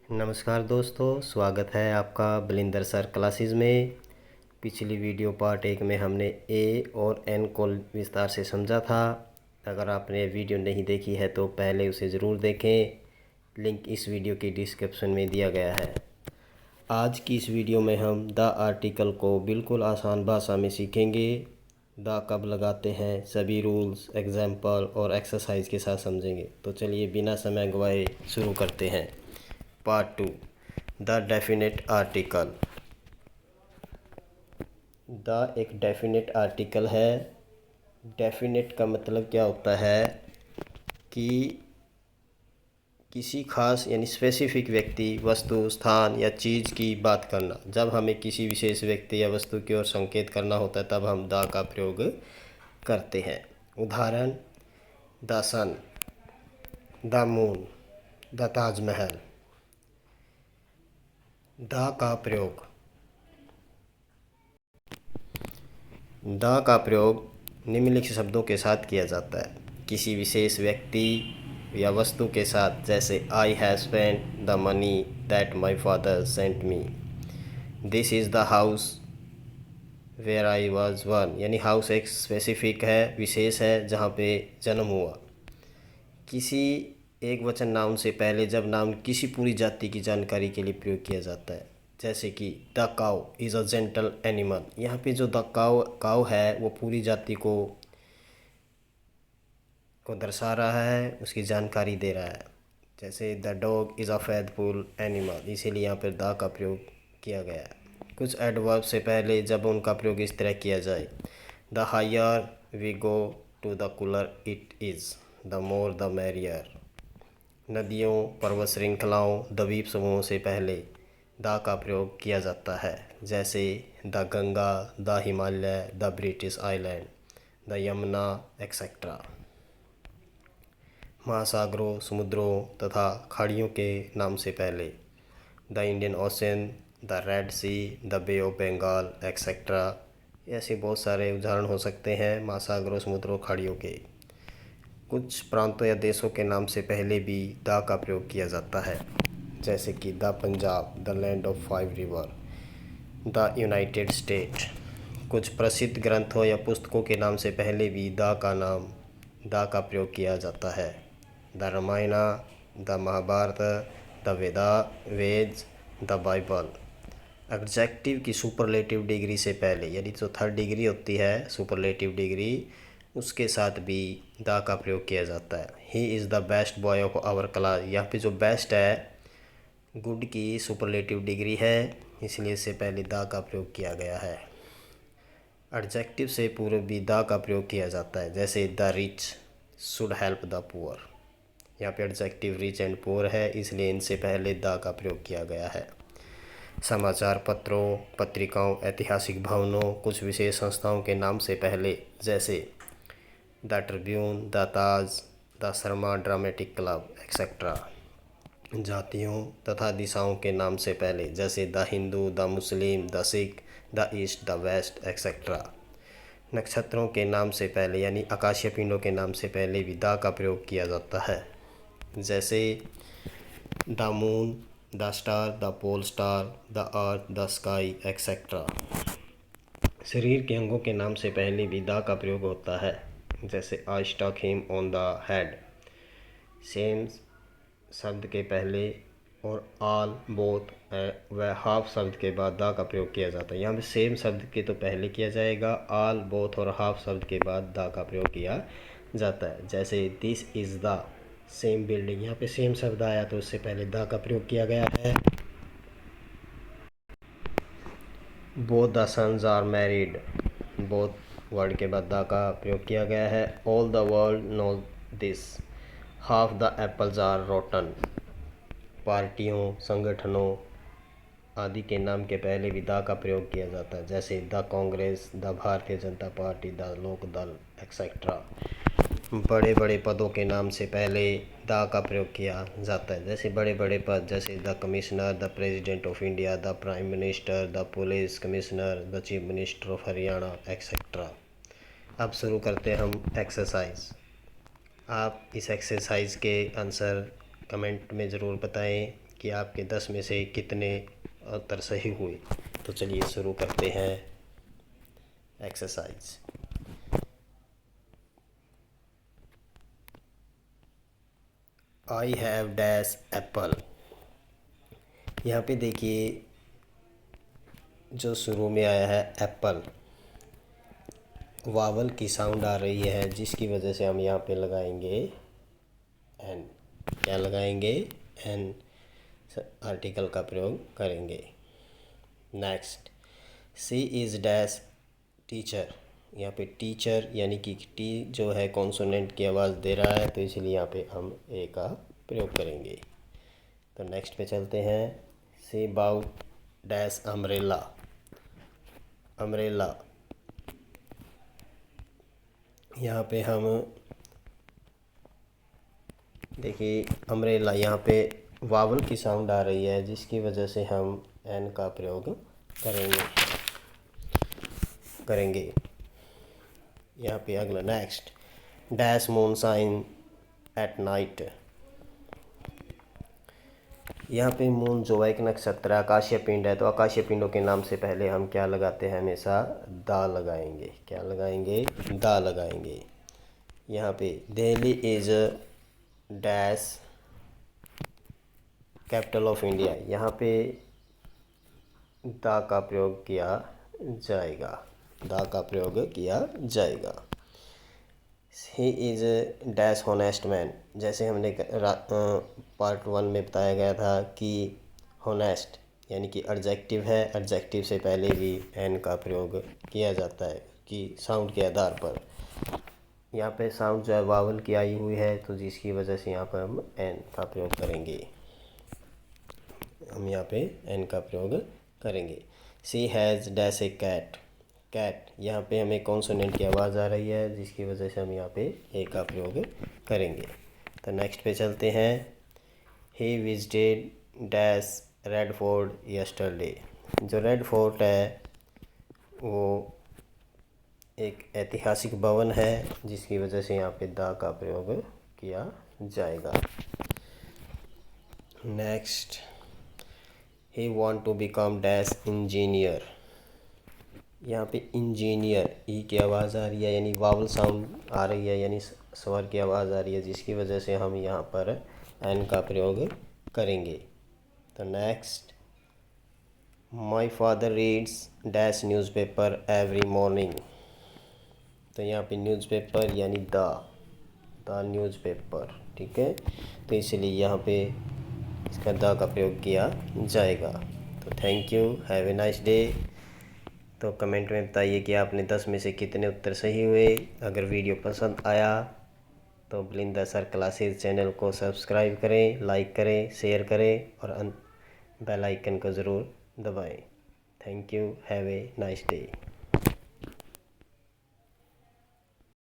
नमस्कार दोस्तों, स्वागत है आपका बलिंदर सर क्लासेस में। पिछली वीडियो पार्ट 1 में हमने ए और एन को विस्तार से समझा था। अगर आपने वीडियो नहीं देखी है तो पहले उसे ज़रूर देखें, लिंक इस वीडियो की डिस्क्रिप्शन में दिया गया है। आज की इस वीडियो में हम द आर्टिकल को बिल्कुल आसान भाषा में सीखेंगे। द कब लगाते हैं, सभी रूल्स, एग्जाम्पल और एक्सरसाइज के साथ समझेंगे। तो चलिए बिना समय गवाए शुरू करते हैं। Part 2, the definite article. The एक डेफिनेट आर्टिकल है। डेफिनेट का मतलब क्या होता है कि किसी खास यानी स्पेसिफिक व्यक्ति, वस्तु, स्थान या चीज़ की बात करना। जब हमें किसी विशेष व्यक्ति या वस्तु की ओर संकेत करना होता है तब हम द का प्रयोग करते हैं। उदाहरण: the sun, the moon, the Taj Mahal. The का प्रयोग। द का प्रयोग निम्नलिखित शब्दों के साथ किया जाता है। किसी विशेष व्यक्ति या वस्तु के साथ, जैसे I have spent the money that my father sent me. This is the house where I was born, यानी हाउस एक स्पेसिफिक है, विशेष है, जहाँ पे जन्म हुआ। किसी एक वचन नाउन से पहले जब नाउन किसी पूरी जाति की जानकारी के लिए प्रयोग किया जाता है, जैसे कि the cow is a gentle animal. यहाँ पे जो द काउ है वो पूरी जाति को दर्शा रहा है, उसकी जानकारी दे रहा है। जैसे the dog is a faithful animal, इसीलिए यहाँ पर द का प्रयोग किया गया है। कुछ एडवर्ब से पहले जब उनका प्रयोग इस तरह किया जाए, the higher we go to the cooler it is, the more the merrier. नदियों, पर्वत श्रृंखलाओं, द्वीप समूहों से पहले द का प्रयोग किया जाता है, जैसे the Ganga, the Himalaya, the British island, the Yamuna etcetera. महासागरों, समुद्रों तथा खाड़ियों के नाम से पहले the Indian ocean, the red sea, the bay of Bengal etcetera. ऐसे बहुत सारे उदाहरण हो सकते हैं महासागरों, समुद्रों, खाड़ियों के। कुछ प्रांतों या देशों के नाम से पहले भी द का प्रयोग किया जाता है, जैसे कि the Punjab, the land of 5 river, the United state. कुछ प्रसिद्ध ग्रंथों या पुस्तकों के नाम से पहले भी द का प्रयोग किया जाता है। The Ramayana, the Mahabharata, the Veda, the Bible. Adjective की सुपरलेटिव डिग्री से पहले, यानी जो थर्ड डिग्री होती है सुपरलेटिव डिग्री, उसके साथ भी द का प्रयोग किया जाता है। He is the best boy of our class. यहाँ पे जो बेस्ट है, गुड की सुपरलेटिव डिग्री है, इसलिए इससे पहले द का प्रयोग किया गया है। एडजेक्टिव से पूर्व भी द का प्रयोग किया जाता है, जैसे the rich should help the poor. यहाँ पे एडजेक्टिव रिच एंड पुअर है, इसलिए इनसे पहले द का प्रयोग किया गया है। समाचार पत्रों, पत्रिकाओं, ऐतिहासिक भवनों, कुछ विशेष संस्थाओं के नाम से पहले, जैसे the Tribune, the Taj, the Sharma dramatic club etcetera. जातियों तथा दिशाओं के नाम से पहले, जैसे the Hindu, the Muslim, the Sikh, the east, the west etcetera. नक्षत्रों के नाम से पहले, यानी आकाशीय पिंडों के नाम से पहले भी द का प्रयोग किया जाता है, जैसे the moon, the star, the pole star, the earth, the sky etcetera. शरीर के अंगों के नाम से पहले भी द का प्रयोग होता है, जैसे I stuck him on the head. Same शब्द के पहले और ऑल, बोथ व हाफ शब्द के बाद द का प्रयोग किया जाता है। यहाँ पे सेम शब्द के तो पहले किया जाएगा, ऑल, बोथ और हाफ शब्द के बाद द का प्रयोग किया जाता है। जैसे this is the same building, यहाँ पे सेम शब्द आया तो उससे पहले द का प्रयोग किया गया है। Both the sons are married, both word के बाद द का प्रयोग किया गया है। All the world know this, half the apples are rotten. पार्टियों, संगठनों आदि के नाम के पहले भी द का प्रयोग किया जाता है, जैसे the Congress, the Bharatiya Janata party, the लोक दल एक्सेट्रा। बड़े बड़े पदों के नाम से पहले द का प्रयोग किया जाता है, जैसे बड़े बड़े पद, जैसे the commissioner, the president of India, the prime minister, the police commissioner, the chief minister of Haryana etcetera. अब शुरू करते हैं हम एक्सरसाइज। आप इस एक्सरसाइज के आंसर कमेंट में ज़रूर बताएं कि आपके 10 में से कितने उत्तर सही हुए। तो चलिए शुरू करते हैं exercise. I have dash Apple. यहाँ पे देखिए जो शुरू में आया है एप्पल, वावल की साउंड आ रही है जिसकी वजह से हम यहाँ पे लगाएंगे एन। क्या लगाएंगे? एन आर्टिकल का प्रयोग करेंगे। Next, she is dash teacher. यहाँ पे टीचर यानी कि टी जो है कॉन्सोनेंट की आवाज़ दे रहा है, तो इसलिए यहाँ पे हम ए का प्रयोग करेंगे। तो नेक्स्ट पे चलते हैं। सी बाउट डैश अम्ब्रेला। अम्ब्रेला, यहाँ पे हम देखिए अम्ब्रेला, यहाँ पे वावल की साउंड आ रही है जिसकी वजह से हम एन का प्रयोग करेंगे। यहाँ पे अगला next, dash moon shine at night. यहाँ पे मून जो है एक नक्षत्र आकाशीय पिंड है, तो आकाशीय पिंडों के नाम से पहले हम क्या लगाते हैं? हमेशा दा लगाएंगे। क्या लगाएंगे? दा लगाएंगे। यहाँ पे Delhi is dash capital of India. यहाँ पे दा का प्रयोग किया जाएगा। दा का प्रयोग किया जाएगा। He is dash honest man. जैसे हमने पार्ट 1 में बताया गया था कि होनेस्ट यानी कि एडजेक्टिव है, एडजेक्टिव से पहले भी एन का प्रयोग किया जाता है कि साउंड के आधार पर। यहाँ पे साउंड जो है वावल की आई हुई है, तो जिसकी वजह से यहाँ पर हम एन का प्रयोग करेंगे। हम यहाँ पे एन का प्रयोग करेंगे। She has dash a cat. Cat, यहाँ पे हमें कॉन्सोनेंट की आवाज़ आ रही है जिसकी वजह से हम यहाँ पे ए का प्रयोग करेंगे। तो नेक्स्ट पे चलते हैं। He visited dash red fort yesterday. जो रेड फोर्ट है वो एक ऐतिहासिक भवन है जिसकी वजह से यहाँ पे दा का प्रयोग किया जाएगा। Next, he want to become dash engineer. यहाँ पे इंजीनियर, ई की आवाज़ आ रही है यानी वावल साउंड आ रही है यानी स्वर की आवाज़ आ रही है जिसकी वजह से हम यहाँ पर एन का प्रयोग करेंगे। तो next, my father reads dash newspaper every morning. तो यहाँ पे न्यूज़पेपर यानी द न्यूज़पेपर, ठीक है, तो इसलिए यहाँ पे इसका द का प्रयोग किया जाएगा। तो thank you, have a nice day. तो कमेंट में बताइए कि आपने 10 में से कितने उत्तर सही हुए। अगर वीडियो पसंद आया तो बुलिंदर सर क्लासेस चैनल को सब्सक्राइब करें, लाइक करें, शेयर करें और बेल आइकन को ज़रूर दबाएं। Thank you, have a nice day.